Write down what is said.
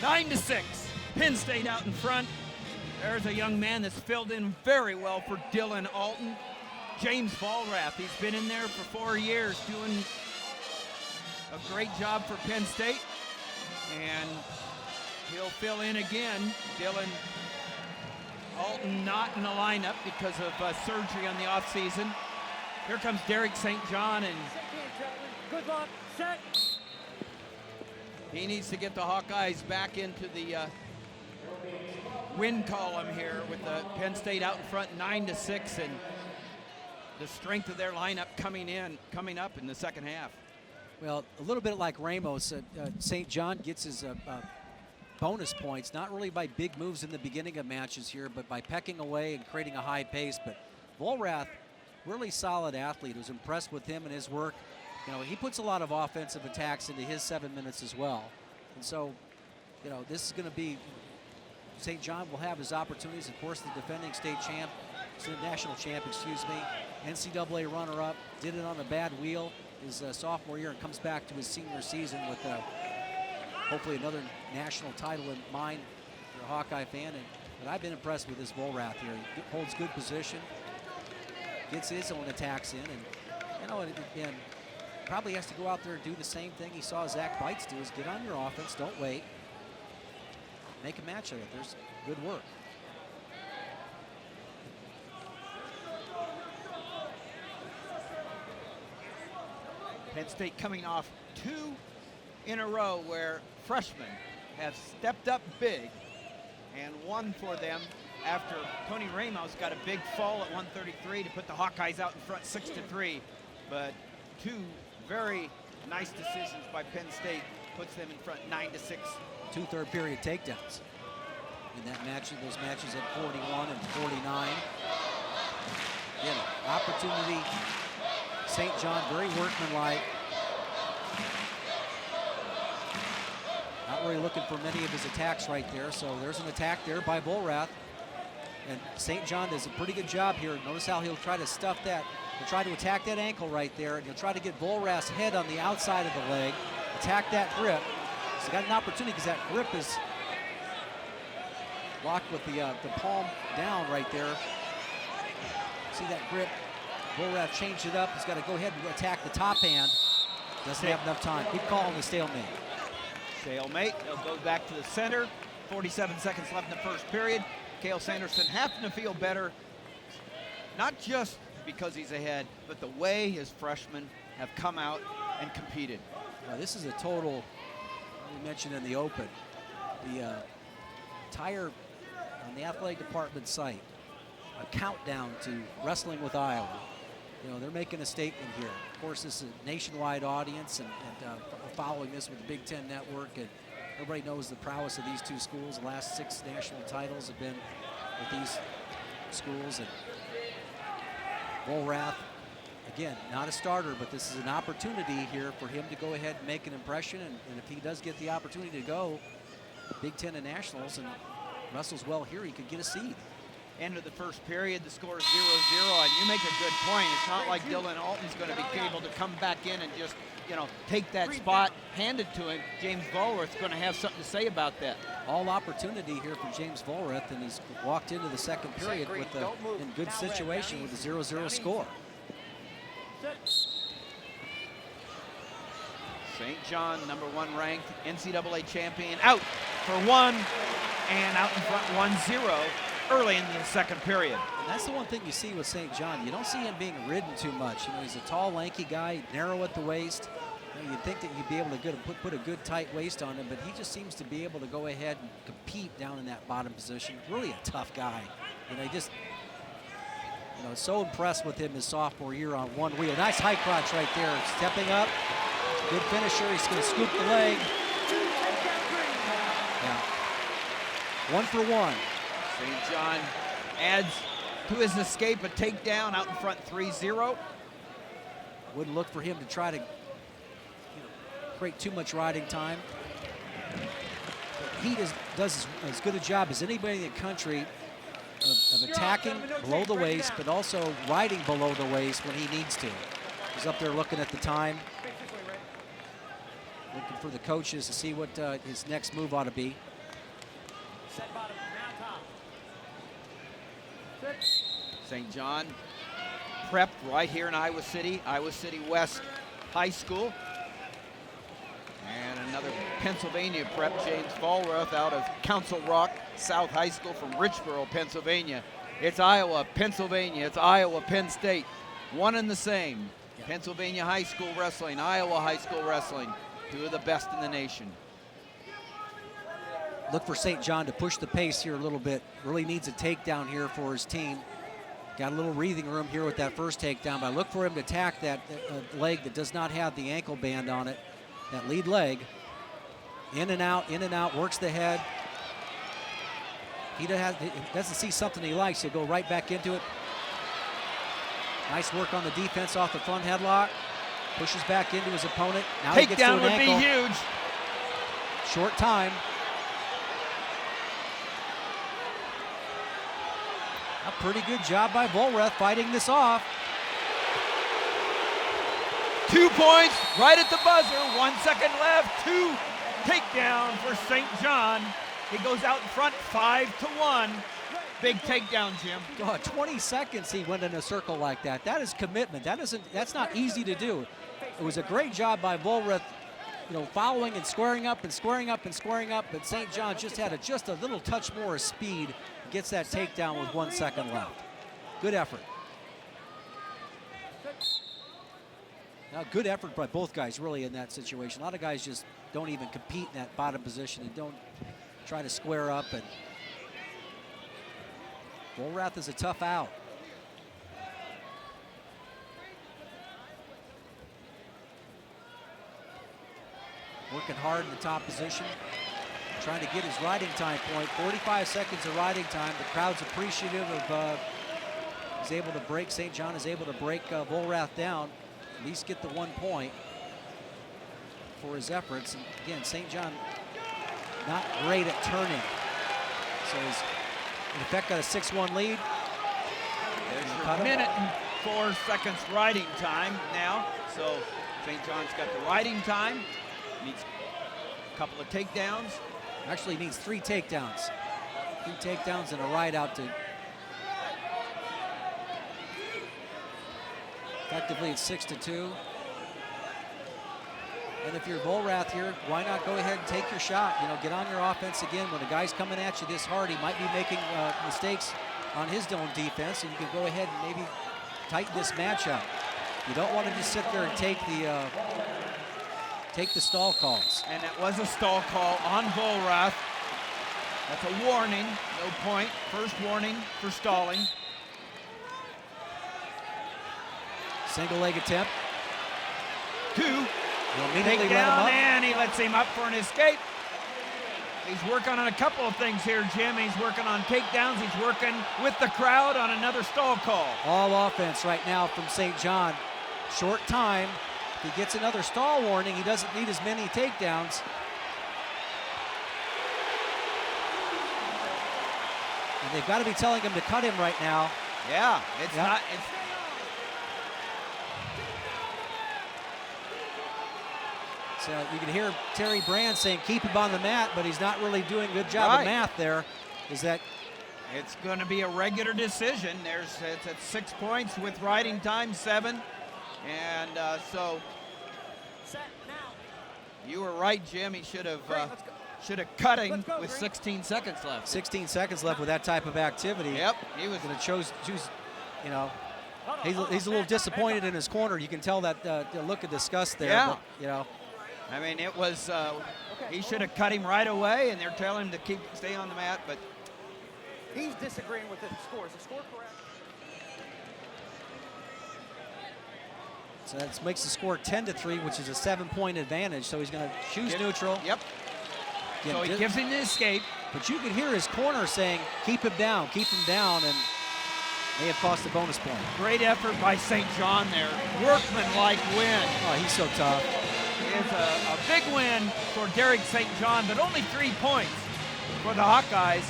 9-6. Penn State out in front. There's a young man that's filled in very well for Dylan Alton. James Vollrath, he's been in there for 4 years doing a great job for Penn State. And he'll fill in again. Dylan Alton not in the lineup because of surgery on the offseason. Here comes Derek St. John, and Good luck. Set. he needs to get the Hawkeyes back into the win column here with the Penn State out in front 9-6, and the strength of their lineup coming up in the second half. Well, a little bit like Ramos, St. John gets his bonus points, not really by big moves in the beginning of matches here, but by pecking away and creating a high pace. But Vollrath, really solid athlete. Was impressed with him and his work. You know, he puts a lot of offensive attacks into his 7 minutes as well. And so, you know, this is going to be, St. John will have his opportunities. Of course, the defending state champ, national champ, excuse me, NCAA runner-up, did it on a bad wheel his sophomore year and comes back to his senior season with hopefully another national title in mind for a Hawkeye fan. But I've been impressed with this Vollrath here. He holds good position, gets his own attacks in, and you know, and probably has to go out there and do the same thing he saw Zach Bites do, is get on your offense, don't wait, make a match of it. There's good work. Penn State coming off 2 in a row where freshmen have stepped up big and won for them after Tony Ramos got a big fall at 133 to put the Hawkeyes out in front 6-3. But 2 very nice decisions by Penn State puts them in front 9-6. 2 third period takedowns in that match, those matches at 41 and 49. Again, opportunity. St. John very workmanlike. Not really looking for many of his attacks right there. So there's an attack there by Vollrath. And St. John does a pretty good job here. Notice how he'll try to stuff that. He'll try to attack that ankle right there. And he'll try to get Vollrath's head on the outside of the leg. Attack that grip. So got an opportunity because that grip is locked with the palm down right there. See that grip? Vollrath changed it up. He's got to go ahead and attack the top hand. Doesn't have enough time. Good call on the stalemate. Stalemate. They'll go back to the center. 47 seconds left in the first period. Cale Sanderson having to feel better, not just because he's ahead, but the way his freshmen have come out and competed. Well, this is a total, we mentioned in the open, the entire, on the athletic department site, a countdown to Wrestling with Iowa. You know, they're making a statement here. Of course, this is a nationwide audience, and we're following this with the Big Ten Network, and everybody knows the prowess of these 2 schools. The last 6 national titles have been with these schools. And Vollrath, again, not a starter, but this is an opportunity here for him to go ahead and make an impression. And if he does get the opportunity to go Big Ten and nationals and wrestles well here, he could get a seed. End of the first period, the score is 0-0, and you make a good point. It's not like Dylan Alton's going to be able to come back in and just, you know, take that spot, hand it to him. James Vollrath's going to have something to say about that. All opportunity here for James Vollrath, and he's walked into the second period with in good situation with a 0-0 score. St. John, #1 ranked NCAA champion, out for 1 and out in front 1-0 early in the second period. And that's the one thing you see with St. John. You don't see him being ridden too much. You know, he's a tall, lanky guy, narrow at the waist. You know, you'd think that you'd be able to put a good tight waist on him, but he just seems to be able to go ahead and compete down in that bottom position. Really a tough guy. You know, he just, you know, so impressed with him his sophomore year on one wheel. Nice high crotch right there. Stepping up. Good finisher. He's going to scoop the leg. Yeah. 1 for 1. St. John adds to his escape a takedown out in front 3-0. Wouldn't look for him to try to create too much riding time. He does as good a job as anybody in the country of attacking below the waist, but also riding below the waist when he needs to. He's up there looking at the time, looking for the coaches to see what his next move ought to be. Set bottom, now top. Six. St. John Prep right here in Iowa City West High School. And another Pennsylvania prep, James Vollrath out of Council Rock South High School from Richboro, Pennsylvania. It's Iowa, Pennsylvania, it's Iowa, Penn State. One and the same. Yep. Pennsylvania High School Wrestling, Iowa High School Wrestling. Two of the best in the nation. Look for St. John to push the pace here a little bit. Really needs a takedown here for his team. Got a little breathing room here with that first takedown, but I look for him to attack that leg that does not have the ankle band on it. That lead leg. In and out, works the head. He doesn't see something he likes, he'll go right back into it. Nice work on the defense off the front headlock. Pushes back into his opponent. Now he gets to an Takedown would ankle. be huge. Short time. A pretty good job by Vollrath fighting this off. 2 points right at the buzzer. 1 second left. 2 takedown for St. John. He goes out in front 5-1. Big takedown, Jim. God, 20 seconds he went in a circle like that. That is commitment. That's not easy to do. It was a great job by Vollrath, following and squaring up and squaring up and squaring up, but St. John just had just a little touch more of speed. Gets that takedown with 1 second left. Good effort. Now, good effort by both guys really in that situation. A lot of guys just don't even compete in that bottom position and don't try to square up. And Vollrath is a tough out. Working hard in the top position. Trying to get his riding time point. 45 seconds of riding time. The crowd's appreciative of he's able to break. St. John is able to break Vollrath down. At least get the 1 point for his efforts. And again, St. John not great at turning. So he's in effect got a 6-1 lead. There's your minute and 4 seconds riding time now. So St. John's got the riding time. Needs a couple of takedowns. Actually needs 3 takedowns. 3 takedowns and a ride out to. Effectively it's 6-2. And if you're Vollrath here, why not go ahead and take your shot? Get on your offense again. When a guy's coming at you this hard, he might be making mistakes on his own defense, and you can go ahead and maybe tighten this match up. You don't want to just sit there and take the stall calls. And that was a stall call on Vollrath. That's a warning, no point. First warning for stalling. Single leg attempt. 2. He'll immediately Take let him down, up. and he lets him up for an escape. He's working on a couple of things here, Jim. He's working on takedowns. He's working with the crowd on another stall call. All offense right now from St. John. Short time. If he gets another stall warning, he doesn't need as many takedowns. And they've got to be telling him to cut him right now. Yeah, it's not. So you can hear Terry Brand saying keep him on the mat, but he's not really doing a good job of math there. It's going to be a regular decision. It's at 6 points with riding time 7, and so you were right, Jim. He should have cut him with 16 seconds left. 16 seconds left with that type of activity. Yep, he was going to choose. He's a little disappointed in his corner. You can tell that the look of disgust there. Yeah. But, I mean, it was. He should have cut him right away, and they're telling him to stay on the mat, but. He's disagreeing with the score. Is the score correct? So that makes the score 10-3, which is a 7-point advantage. So he's going to choose neutral. Yep. So he gives him the escape. But you can hear his corner saying, keep him down, and may have cost a bonus point. Great effort by St. John there. Workmanlike win. Oh, he's so tough. It's a big win for Derek St. John, but only 3 points for the Hawkeyes.